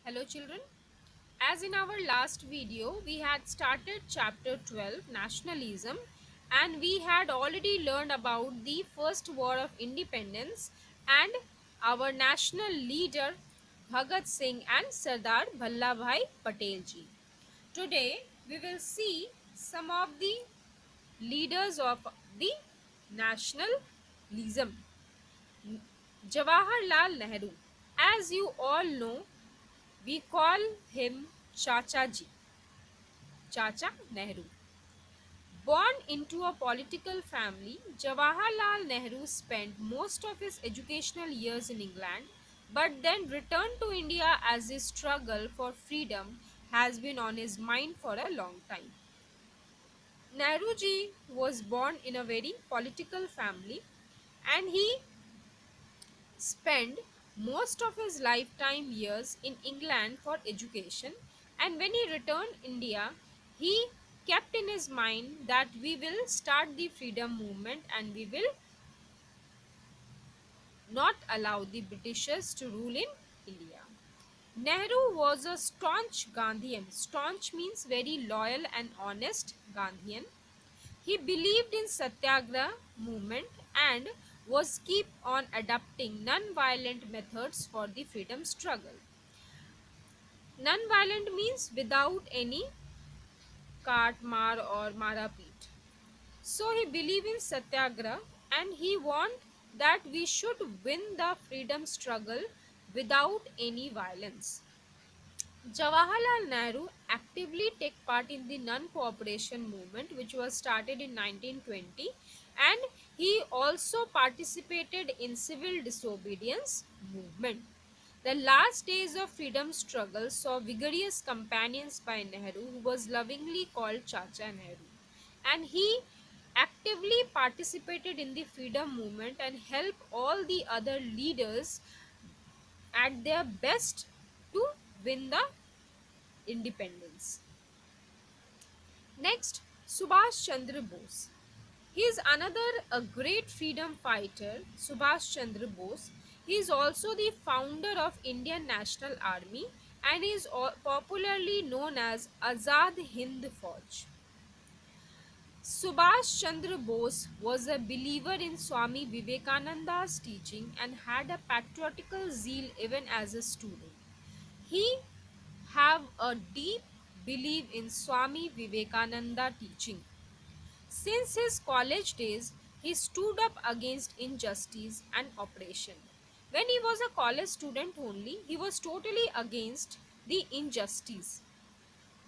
Hello children. As in our last video, we had started chapter 12 nationalism and we had already learned about the first war of independence and our national leader Bhagat Singh and Sardar Vallabhbhai Patel ji. Today we will see some of the leaders of the nationalism. Jawaharlal Nehru. As you all know, we call him Chacha Ji, Chacha Nehru. Born into a political family, Jawaharlal Nehru spent most of his educational years in England, but then returned to India as his struggle for freedom has been on his mind for a long time. Nehru ji was born in a very political family and he spent most of his lifetime years in England for education, and when he returned India he kept in his mind that we will start the freedom movement and we will not allow the Britishers to rule in India. Nehru was a staunch Gandhian. Staunch means very loyal and honest Gandhian. He believed in Satyagraha movement and was keep on adopting non-violent methods for the freedom struggle. Non-violent means without any cut, mar or marapeet. So he believed in Satyagraha and he want that we should win the freedom struggle without any violence. Jawaharlal Nehru actively took part in the non-cooperation movement which was started in 1920, and he also participated in civil disobedience movement. The last days of freedom struggle saw vigorous campaigns by Nehru, who was lovingly called Chacha Nehru, and he actively participated in the freedom movement and helped all the other leaders at their best to win the independence. Next, Subhash Chandra Bose. He is another a great freedom fighter, Subhash Chandra Bose. He is also the founder of Indian National Army and is popularly known as Azad Hind Fauj. Subhash Chandra Bose was a believer in Swami Vivekananda's teaching and had a patriotical zeal even as a student. He have a deep belief in Swami Vivekananda teaching. Since his college days, he stood up against injustice and oppression. When he was a college student only, he was totally against the injustice.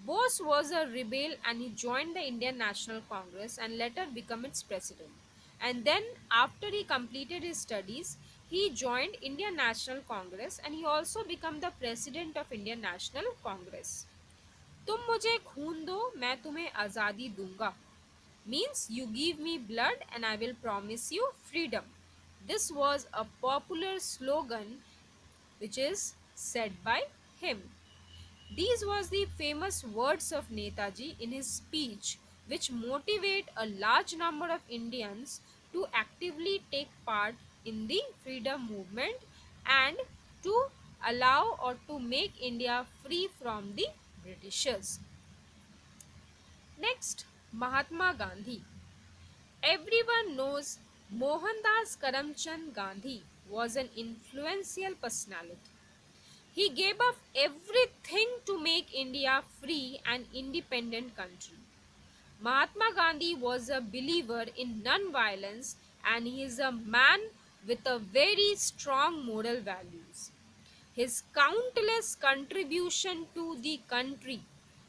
Bose was a rebel and he joined the Indian National Congress and later became its president. And then after he completed his studies, he joined Indian National Congress and he also became the president of Indian National Congress. तुम मुझे खून दो मैं तुम्हें आज़ादी दूंगा means you give me blood and I will promise you freedom. This was a popular slogan which is said by him. These was the famous words of Netaji in his speech which motivate a large number of Indians to actively take part in the freedom movement and to allow or to make India free from the Britishers. Next, Mahatma Gandhi. Everyone knows Mohandas Karamchand Gandhi was an influential personality. He gave up everything to make India free and independent country. Mahatma Gandhi was a believer in non-violence and he is a man with a very strong moral values. His countless contribution to the country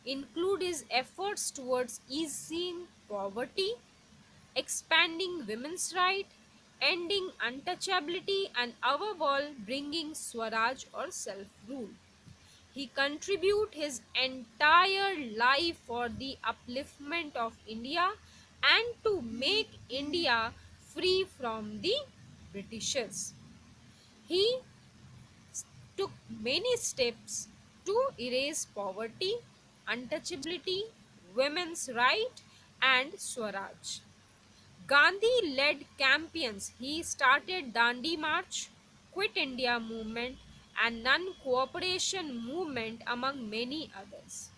include his efforts towards easing poverty, expanding women's rights, ending untouchability, and above all, bringing Swaraj or self-rule. He contributed his entire life for the upliftment of India and to make India free from the Britishers. He took many steps to erase poverty, untouchability, women's rights, and Swaraj. Gandhi led campaigns. He started Dandi March, Quit India movement, and non-cooperation movement among many others.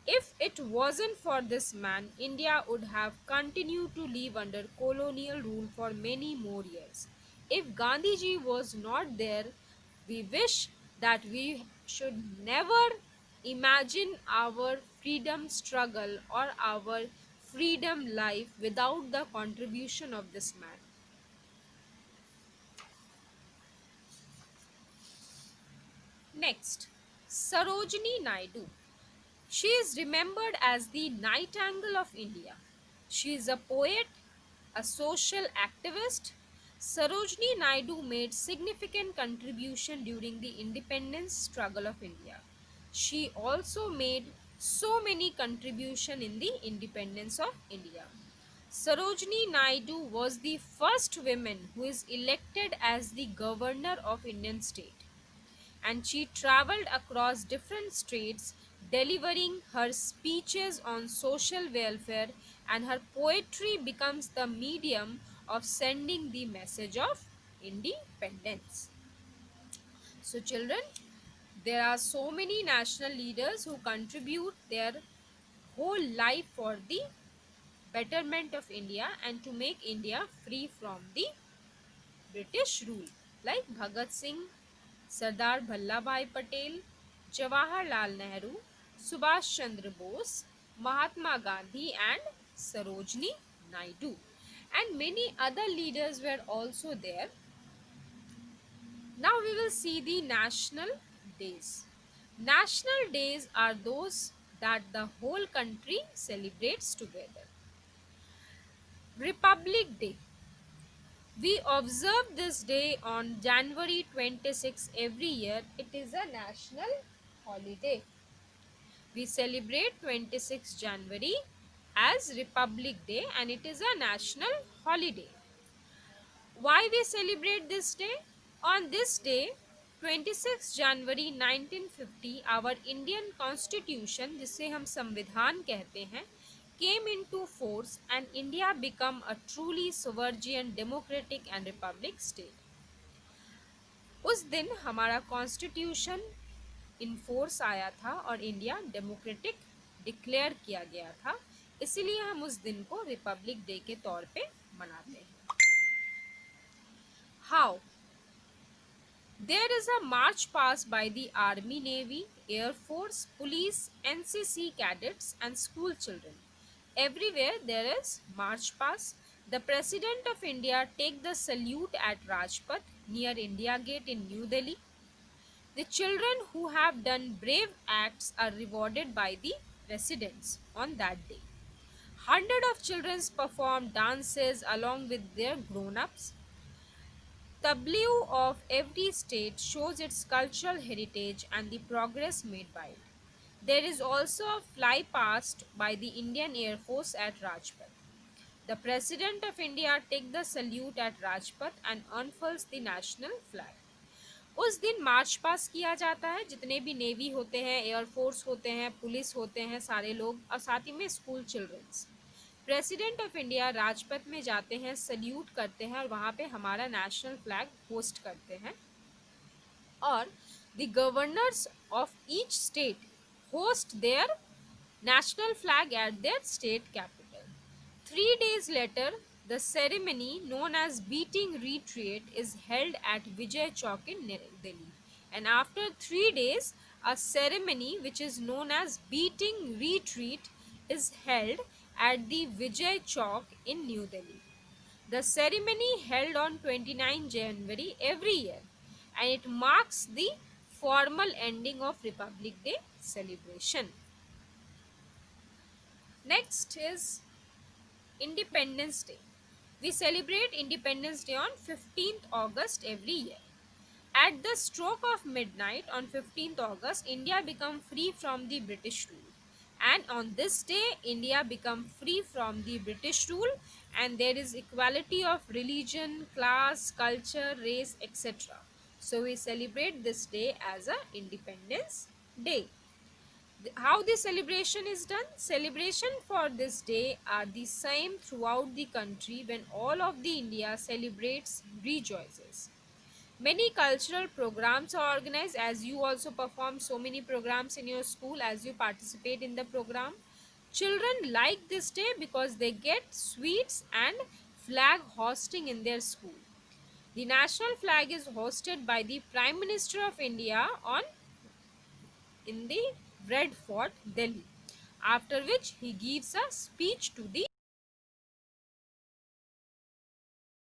If it wasn't for this man, India would have continued to live under colonial rule for many more years. If Gandhiji was not there, we wish that we should never imagine our freedom struggle or our freedom life without the contribution of this man. Next, Sarojini Naidu. She is remembered as the Nightingale of India. She is a poet, a social activist. Sarojini Naidu made significant contribution during the independence struggle of India. She also made so many contribution in the independence of India. Sarojini Naidu was the first woman who is elected as the governor of Indian state, and she traveled across different states delivering her speeches on social welfare, and her poetry becomes the medium of sending the message of independence. So children, there are so many national leaders who contribute their whole life for the betterment of India and to make India free from the British rule, like Bhagat Singh, Sardar Vallabhbhai Patel, Jawaharlal Nehru, Subhash Chandra Bose, Mahatma Gandhi, and Sarojini Naidu. And many other leaders were also there. Now we will see the national days. National days are those that the whole country celebrates together. Republic Day. We observe this day on January 26 every year. It is a national holiday. We celebrate 26 January as Republic Day and it is a national holiday. Why we celebrate this day? On this day, 26 January 1950, our Indian Constitution, जिसे हम संविधान कहते हैं, came into force and India became a truly sovereign, democratic and republic state. उस दिन हमारा constitution in force आया था और इंडिया डेमोक्रेटिक डिक्लेयर किया गया था, इसीलिए हम उस दिन को रिपब्लिक डे के तौर पे मनाते हैं. How? There is a march past by the Army, Navy, Air Force, Police, NCC cadets and school children. Everywhere there is march past. The President of India take the salute at Rajpath near India Gate in New Delhi. The children who have done brave acts are rewarded by the residents on that day. Hundreds of children perform dances along with their grown-ups. Tableau of every state shows its cultural heritage and the progress made by it. There is also a fly past by the Indian Air Force at Rajpath. The President of India takes the salute at Rajpath and unfurls the national flag. उस दिन मार्च पास किया जाता है, जितने भी navy होते हैं, air force होते हैं, पुलिस होते हैं, सारे लोग, और साथ ही में school childrens. President of India Rajpath में जाते हैं, सल्यूट करते हैं और वहाँ पे हमारा नेशनल फ्लैग होस्ट करते हैं. और the governors of each state host their national flag at their state capital. 3 days later, the ceremony known as beating retreat is held at Vijay Chowk in Delhi. And after 3 days, a ceremony which is known as beating retreat is held at the Vijay Chowk in New Delhi. The ceremony held on 29 January every year and it marks the formal ending of Republic Day celebration. Next is Independence Day. We celebrate Independence Day on 15th August every year. At the stroke of midnight on 15th August, India became free from the British rule. And on this day, India became free from the British rule and there is equality of religion, class, culture, race, etc. So we celebrate this day as a Independence Day. How the celebration is done? Celebration for this day are the same throughout the country when all of the India celebrates, rejoices. Many cultural programs are organized, as you also perform so many programs in your school as you participate in the program. Children like this day because they get sweets and flag hosting in their school. The national flag is hosted by the Prime Minister of India on in the Red Fort, Delhi, after which he gives a speech to the